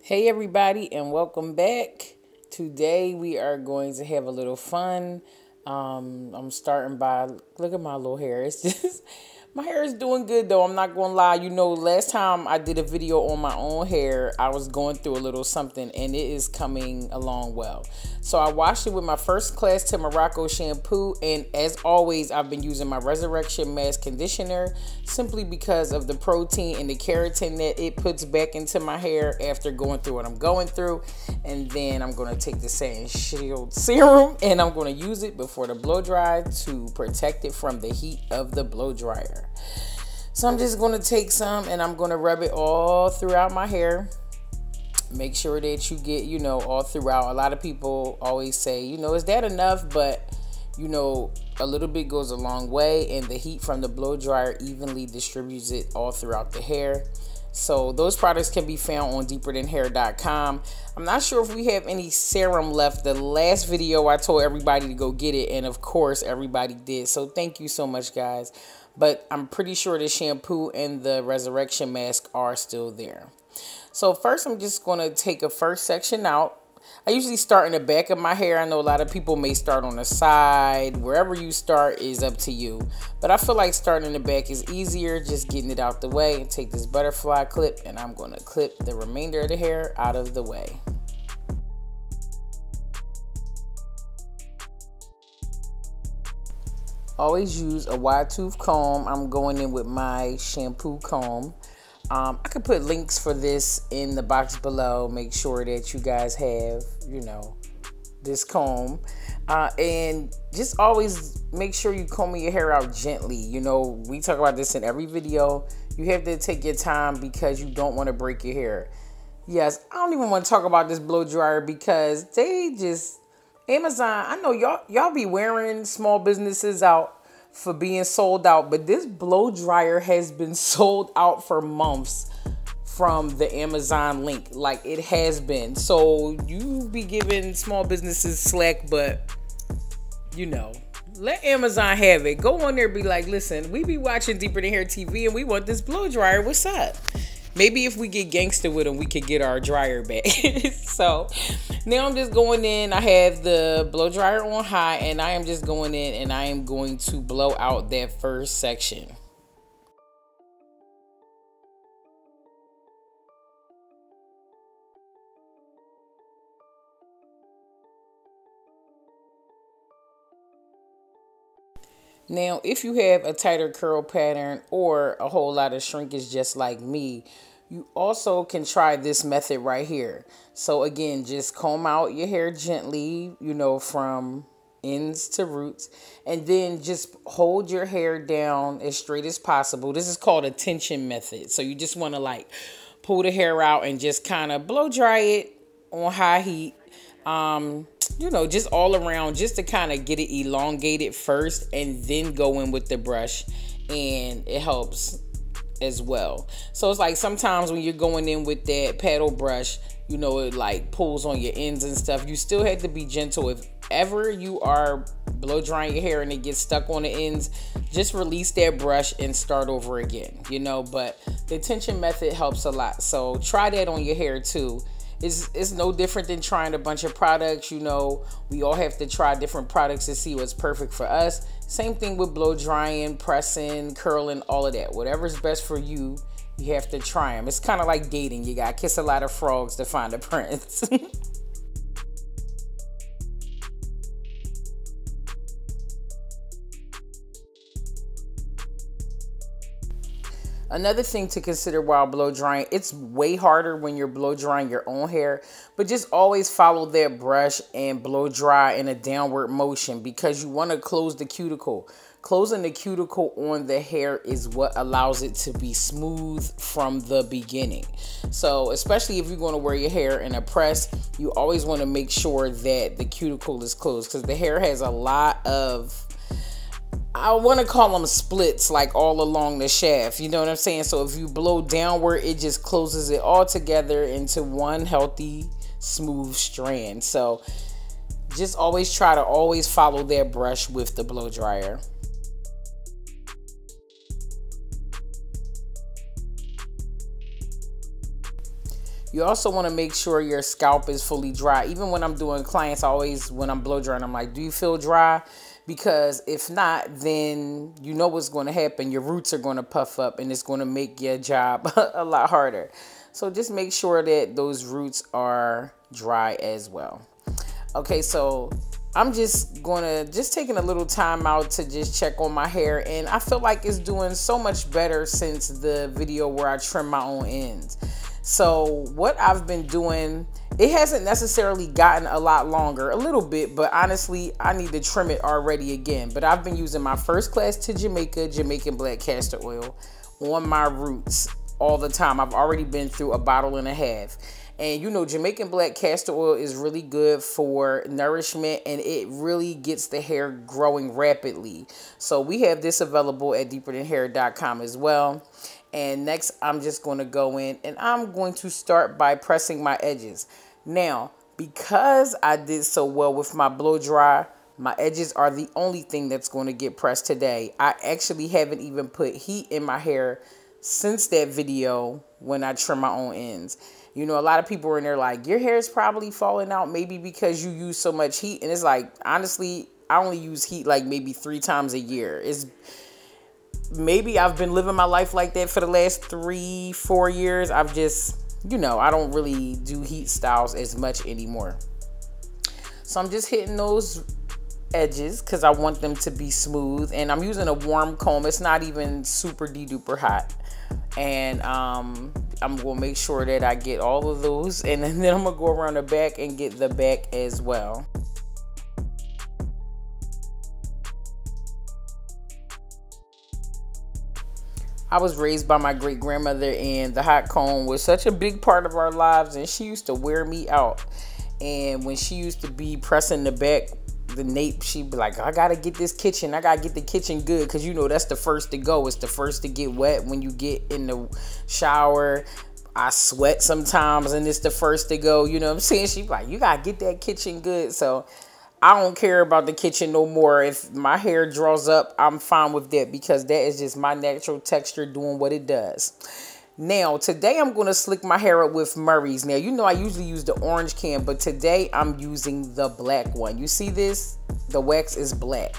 Hey everybody, and welcome back. Today we are going to have a little fun. I'm starting by look at my little hair. It's just my hair is doing good though. I'm not gonna lie. Last time I did a video on my own hair, I was going through a little something, and it is coming along well. So I washed it with my first class to Morocco shampoo, and as always, I've been using my Resurrection Mask Conditioner simply because of the protein and the keratin that it puts back into my hair after going through what I'm going through. And then I'm going to take the Satin Shield Serum and I'm going to use it before the blow dry to protect it from the heat of the blow dryer. So I'm just going to take some and I'm going to rub it all throughout my hair. Make sure that you get, all throughout. A lot of people always say, is that enough? But, a little bit goes a long way, and the heat from the blow dryer evenly distributes it all throughout the hair. So those products can be found on deeperthanhair.com. I'm not sure if we have any serum left. The last video I told everybody to go get it, and of course everybody did. So thank you so much, guys. But I'm pretty sure the shampoo and the Resurrection Mask are still there. So first I'm just going to take a first section out. I usually start in the back of my hair. I know a lot of people may start on the side. Wherever you start is up to you. But I feel like starting in the back is easier, just getting it out the way. And take this butterfly clip and I'm going to clip the remainder of the hair out of the way. Always use a wide tooth comb. I'm going in with my shampoo comb. I could put links for this in the box below. Make sure that you guys have, this comb. And just always make sure you comb your hair out gently. We talk about this in every video. You have to take your time because you don't want to break your hair. Yes, I don't even want to talk about this blow dryer because Amazon, I know y'all be wearing small businesses out for being sold out, but this blow dryer has been sold out for months from the Amazon link. Like, it has been. So you be giving small businesses slack, but let Amazon have it. Go on there, be like, listen, we be watching Deeper Than Hair TV and we want this blow dryer. What's up? Maybe if we get gangster with them, we could get our dryer back. So now I'm just going in. I have the blow dryer on high and I am just going in and I am going to blow out that first section. Now, if you have a tighter curl pattern or a whole lot of shrinkage just like me, you also can try this method right here. So again, just comb out your hair gently, from ends to roots, and then just hold your hair down as straight as possible. This is called a tension method. So you just want to pull the hair out and just kind of blow dry it on high heat. Just all around, just to kind of get it elongated first and then go in with the brush, and it helps as well. So it's like sometimes when you're going in with that paddle brush, it pulls on your ends and stuff. You still have to be gentle. If ever you are blow drying your hair and it gets stuck on the ends, just release that brush and start over again, but the tension method helps a lot. So try that on your hair too. It's no different than trying a bunch of products. We all have to try different products to see what's perfect for us. Same thing with blow drying, pressing, curling, all of that. Whatever's best for you, you have to try them. It's kind of like dating. You got to kiss a lot of frogs to find a prince. Another thing to consider while blow drying, it's way harder when you're blow drying your own hair, but just always follow that brush and blow dry in a downward motion because you want to close the cuticle. Closing the cuticle on the hair is what allows it to be smooth from the beginning. So especially if you're going to wear your hair in a press, you always want to make sure that the cuticle is closed because the hair has a lot of, I want to call them splits, like all along the shaft. You know what I'm saying? So if you blow downward, it just closes it all together into one healthy, smooth strand. So just always try to always follow that brush with the blow dryer. You also want to make sure your scalp is fully dry. Even when I'm doing clients, when I'm blow drying, I'm like, do you feel dry? Because if not, then you know what's going to happen. Your roots are going to puff up and it's going to make your job a lot harder. So just make sure that those roots are dry as well. Okay, so I'm just taking a little time out to just check on my hair, and I feel like it's doing so much better since the video where I trim my own ends. So what I've been doing, it hasn't necessarily gotten a lot longer, a little bit, but honestly, I need to trim it already again. But I've been using my first class to Jamaican black castor oil on my roots all the time. I've already been through a bottle and a half. And you know, Jamaican black castor oil is really good for nourishment, and it really gets the hair growing rapidly. So we have this available at deeperthanhair.com as well. And next, I'm just going to go in and I'm going to start by pressing my edges. Now, because I did so well with my blow dry, my edges are the only thing that's going to get pressed today. I actually haven't even put heat in my hair since that video when I trim my own ends. You know, a lot of people are in there like, your hair is probably falling out maybe because you use so much heat. And it's like, honestly, I only use heat like maybe 3 times a year. Maybe I've been living my life like that for the last 3-4 years. I've just, you know, I don't really do heat styles as much anymore. So I'm just hitting those edges because I want them to be smooth. And I'm using a warm comb. It's not even super duper hot. And I'm going to make sure that I get all of those. And then I'm going to go around the back and get the back as well. I was raised by my great grandmother, and the hot comb was such a big part of our lives, and she used to wear me out. And when she used to be pressing the back, the nape, she'd be like, I gotta get this kitchen. I gotta get the kitchen good, because you know that's the first to go. It's the first to get wet when you get in the shower. I sweat sometimes, and it's the first to go. You know what I'm saying? She'd be like, you gotta get that kitchen good. So I don't care about the kitchen no more. If my hair draws up, I'm fine with that, because that is just my natural texture doing what it does. Now, today I'm going to slick my hair up with Murray's. Now, you know I usually use the orange can, but today I'm using the black one. You see this? The wax is black.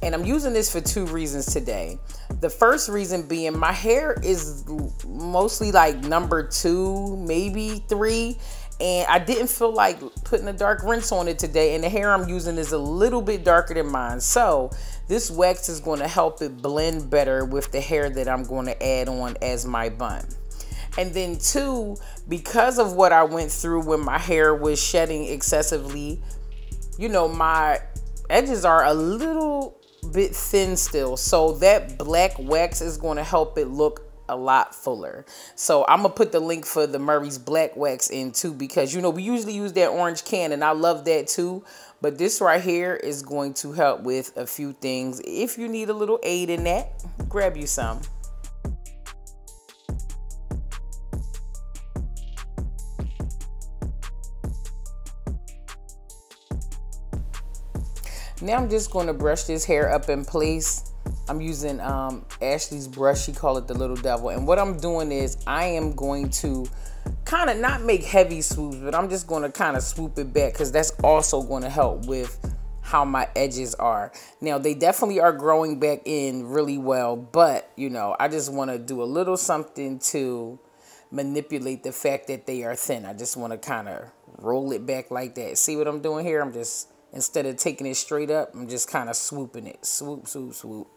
And I'm using this for 2 reasons today. The first reason being my hair is mostly like number 2, maybe 3. And I didn't feel like putting a dark rinse on it today. And the hair I'm using is a little bit darker than mine. So this wax is going to help it blend better with the hair that I'm going to add on as my bun. And then 2, because of what I went through when my hair was shedding excessively, you know, my edges are a little bit thin still. So that black wax is going to help it look a lot fuller. So I'm gonna put the link for the Murray's black wax in too, because you know we usually use that orange can, and I love that too, but this right here is going to help with a few things. If you need a little aid in that, grab you some. Now I'm just going to brush this hair up in place. I'm using Ashley's brush. She called it the Little Devil. And what I'm doing is I am going to kind of not make heavy swoops, but I'm just going to kind of swoop it back, because that's also going to help with how my edges are. Now, they definitely are growing back in really well, but, you know, I just want to do a little something to manipulate the fact that they are thin. I just want to kind of roll it back like that. See what I'm doing here? I'm just, instead of taking it straight up, I'm just kind of swooping it. Swoop, swoop, swoop.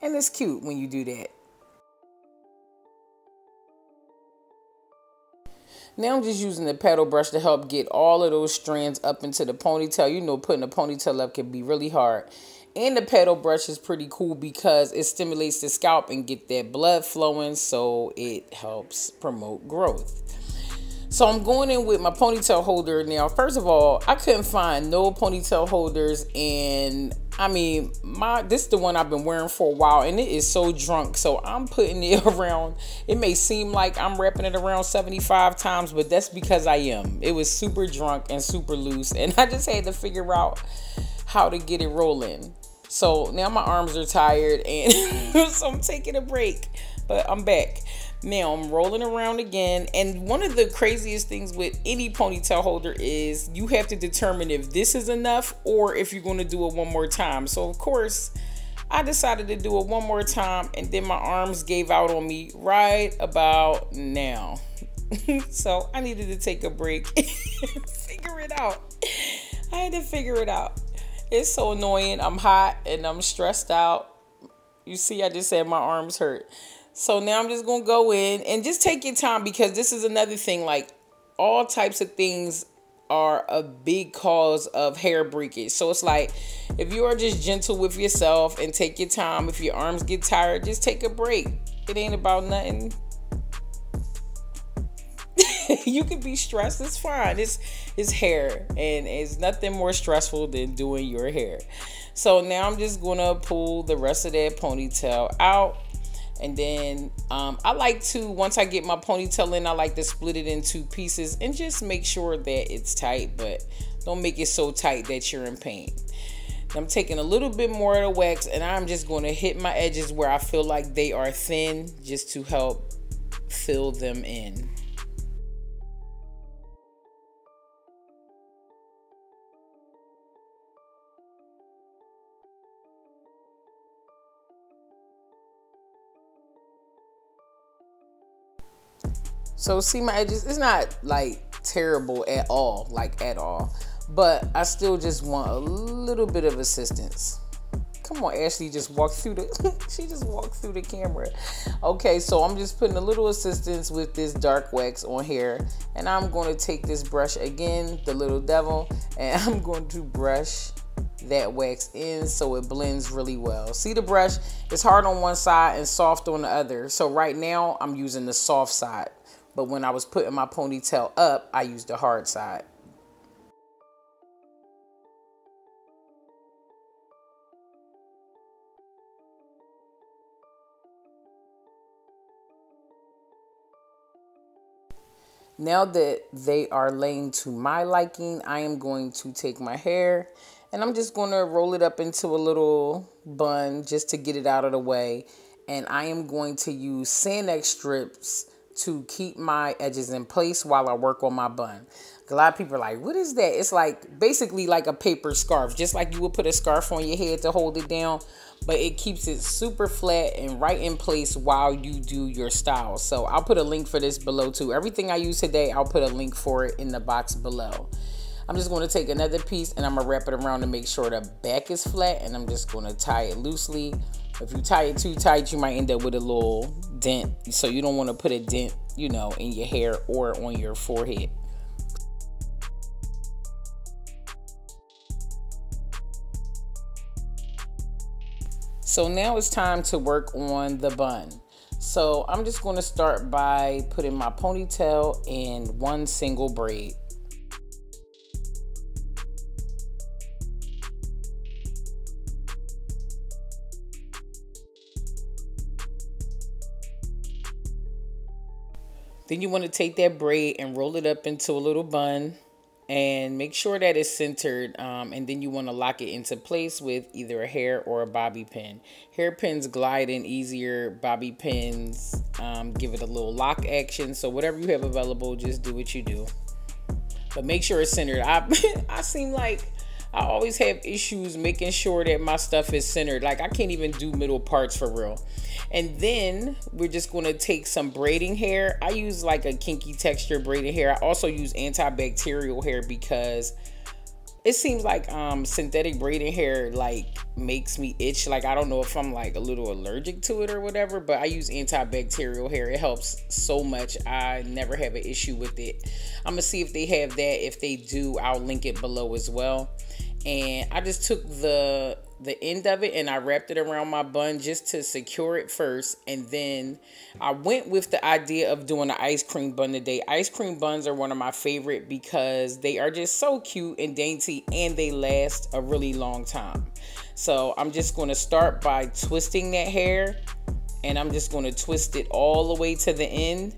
And it's cute when you do that. Now I'm just using the paddle brush to help get all of those strands up into the ponytail. You know, putting a ponytail up can be really hard. And the paddle brush is pretty cool because it stimulates the scalp and get that blood flowing, so it helps promote growth. So I'm going in with my ponytail holder. Now, first of all, I couldn't find no ponytail holders, and I mean, this is the one I've been wearing for a while, and it is so drunk. So I'm putting it around. It may seem like I'm wrapping it around 75 times, but that's because I am. It was super drunk and super loose, and I just had to figure out how to get it rolling. So now my arms are tired, and so I'm taking a break, but I'm back. Now I'm rolling around again. And one of the craziest things with any ponytail holder is you have to determine if this is enough or if you're going to do it one more time. So of course, I decided to do it one more time, and then my arms gave out on me right about now. So I needed to take a break and figure it out. I had to figure it out. It's so annoying. I'm hot and I'm stressed out. You see, I just said my arms hurt. So now I'm just going to go in and just take your time, because this is another thing. Like, all types of things are a big cause of hair breakage. So it's like, if you are just gentle with yourself and take your time, if your arms get tired, just take a break. It ain't about nothing. You can be stressed, it's fine. It's hair, and it's nothing more stressful than doing your hair. So now I'm just gonna pull the rest of that ponytail out. And then I like to, once I get my ponytail in, I like to split it into pieces and just make sure that it's tight, but don't make it so tight that you're in pain. I'm taking a little bit more of the wax, and I'm just going to hit my edges where I feel like they are thin, just to help fill them in. So see my edges, it's not like terrible at all, but I still just want a little bit of assistance. Come on, Ashley just walked through the, she just walked through the camera. Okay, so I'm just putting a little assistance with this dark wax on here, and I'm going to take this brush again, the little devil, and I'm going to brush that wax in so it blends really well. See the brush, it's hard on one side and soft on the other. So right now I'm using the soft side, but when I was putting my ponytail up, I used the hard side. Now that they are laying to my liking, I am going to take my hair and I'm just going to roll it up into a little bun just to get it out of the way. And I am going to use Sanex strips to keep my edges in place while I work on my bun. A lot of people are like, what is that? It's like basically like a paper scarf, just like you would put a scarf on your head to hold it down, but it keeps it super flat and right in place while you do your style. So I'll put a link for this below too. Everything I use today, I'll put a link for it in the box below. I'm just going to take another piece and I'm going to wrap it around to make sure the back is flat, and I'm just going to tie it loosely. If you tie it too tight, you might end up with a little dent. So you don't want to put a dent, you know, in your hair or on your forehead. So now it's time to work on the bun. So I'm just going to start by putting my ponytail in one single braid. Then you want to take that braid and roll it up into a little bun and make sure that it's centered. And then you want to lock it into place with either a hair or a bobby pin. Hairpins glide in easier. Bobby pins give it a little lock action. So whatever you have available, just do what you do. But make sure it's centered. I seem like I always have issues making sure that my stuff is centered. Like I can't even do middle parts for real. And then we're just going to take some braiding hair. I use like a kinky texture braiding hair. I also use antibacterial hair because it seems like synthetic braiding hair like makes me itch. Like I don't know if I'm like a little allergic to it or whatever, but I use antibacterial hair. It helps so much. I never have an issue with it. I'm gonna see if they have that. If they do, I'll link it below as well. And I just took the end of it and I wrapped it around my bun just to secure it first. And then I went with the idea of doing an ice cream bun today. Ice cream buns are one of my favorite because they are just so cute and dainty and they last a really long time. So I'm just going to start by twisting that hair, and I'm just going to twist it all the way to the end.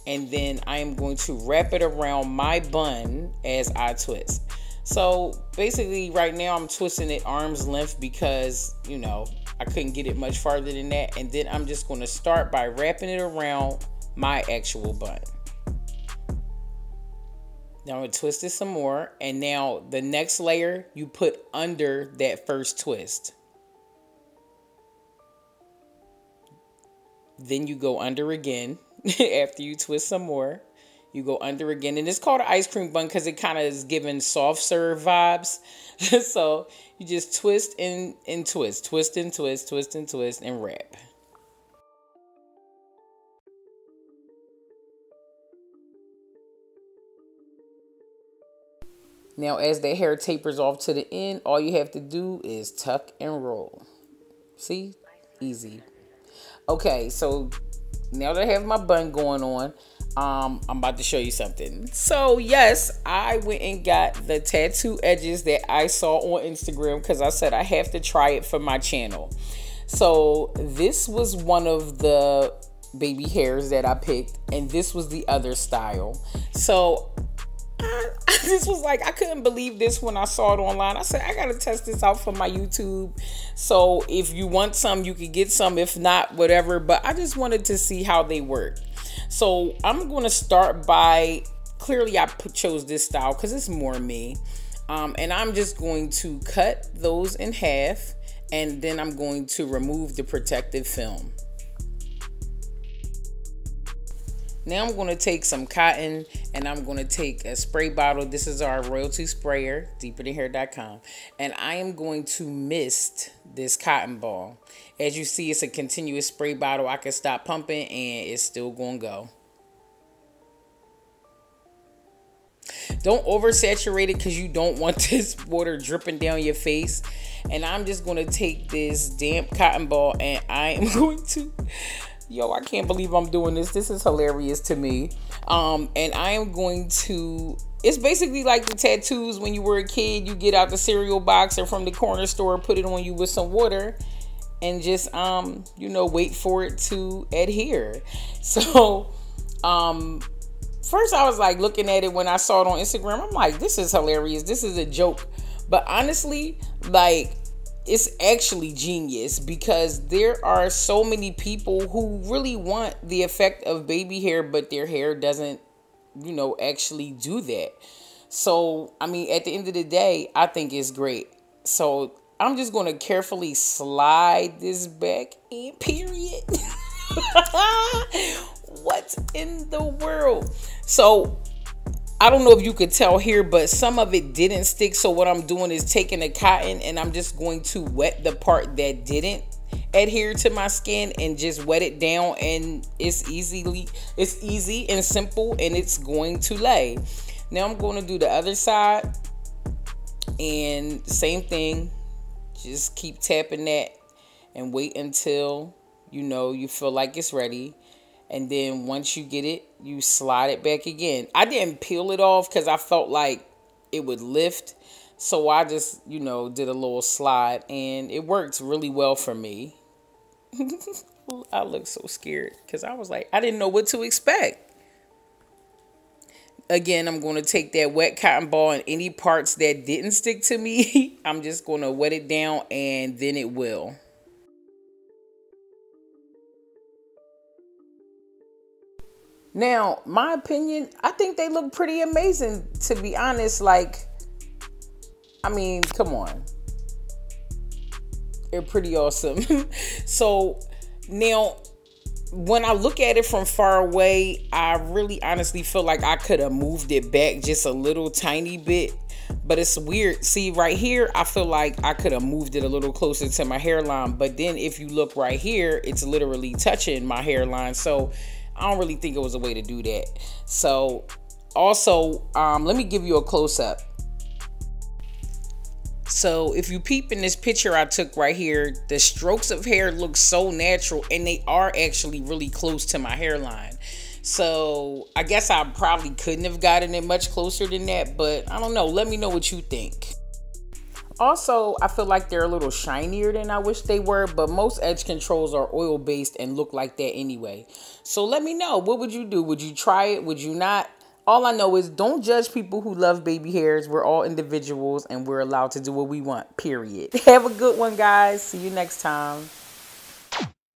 And then I am going to wrap it around my bun as I twist. So basically right now I'm twisting it arm's length because, you know, I couldn't get it much farther than that. And then I'm just going to start by wrapping it around my actual bun. Now I'm going to twist it some more. And now the next layer you put under that first twist. Then you go under again after you twist some more. You go under again. And it's called an ice cream bun because it kind of is giving soft serve vibes. So you just twist and twist. Twist and twist, twist and twist, and wrap. Now as the hair tapers off to the end, all you have to do is tuck and roll. See? Easy. Okay, so now that I have my bun going on, I'm about to show you something. So yes, I went and got the tattoo edges that I saw on Instagram because I said I have to try it for my channel. So this was one of the baby hairs that I picked, and this was the other style. So this was like, I couldn't believe this when I saw it online. I said, I gotta test this out for my YouTube. So if you want some, you could get some. If not, whatever. But I just wanted to see how they work. So I'm going to start by, clearly I chose this style because it's more me. And I'm just going to cut those in half. And then I'm going to remove the protective film. Now I'm going to take some cotton and I'm going to take a spray bottle. This is our royalty sprayer, deeperthanhair.com. And I am going to mist this cotton ball. As you see, it's a continuous spray bottle. I can stop pumping and it's still going to go. Don't oversaturate it because you don't want this water dripping down your face. And I'm just going to take this damp cotton ball and I am going to... Yo, I can't believe I'm doing this. This is hilarious to me. And I am going to... It's basically like the tattoos when you were a kid. You get out the cereal box or from the corner store, put it on you with some water, and just, you know, wait for it to adhere. So, first I was like looking at it when I saw it on Instagram. I'm like, this is hilarious. This is a joke. But honestly, like... it's actually genius because there are so many people who really want the effect of baby hair, but their hair doesn't, you know, actually do that. So, I mean, at the end of the day, I think it's great. So I'm just going to carefully slide this back in, period. What in the world? So I don't know if you could tell here, but some of it didn't stick. So what I'm doing is taking the cotton and I'm just going to wet the part that didn't adhere to my skin and just wet it down. And it's easy and simple and it's going to lay. Now I'm going to do the other side and same thing. Just keep tapping that and wait until, you know, you feel like it's ready. And then once you get it, you slide it back again. I didn't peel it off because I felt like it would lift. So I just, you know, did a little slide. And it worked really well for me. I look so scared because I was like, I didn't know what to expect. Again, I'm going to take that wet cotton ball and any parts that didn't stick to me, I'm just going to wet it down and then it will. Now, my opinion, I think they look pretty amazing, to be honest. Like, I mean, come on. They're pretty awesome. So, now, when I look at it from far away, I really honestly feel like I could have moved it back just a little tiny bit. But it's weird. See, right here, I feel like I could have moved it a little closer to my hairline. But then if you look right here, it's literally touching my hairline. So I don't really think it was a way to do that. So also, let me give you a close-up. So if you peep in this picture I took right here, the strokes of hair look so natural and they are actually really close to my hairline. So I guess I probably couldn't have gotten it much closer than that, but I don't know. Let me know what you think. Also, I feel like they're a little shinier than I wish they were, but most edge controls are oil-based and look like that anyway. So let me know. What would you do? Would you try it? Would you not? All I know is don't judge people who love baby hairs. We're all individuals and we're allowed to do what we want, period. Have a good one, guys. See you next time.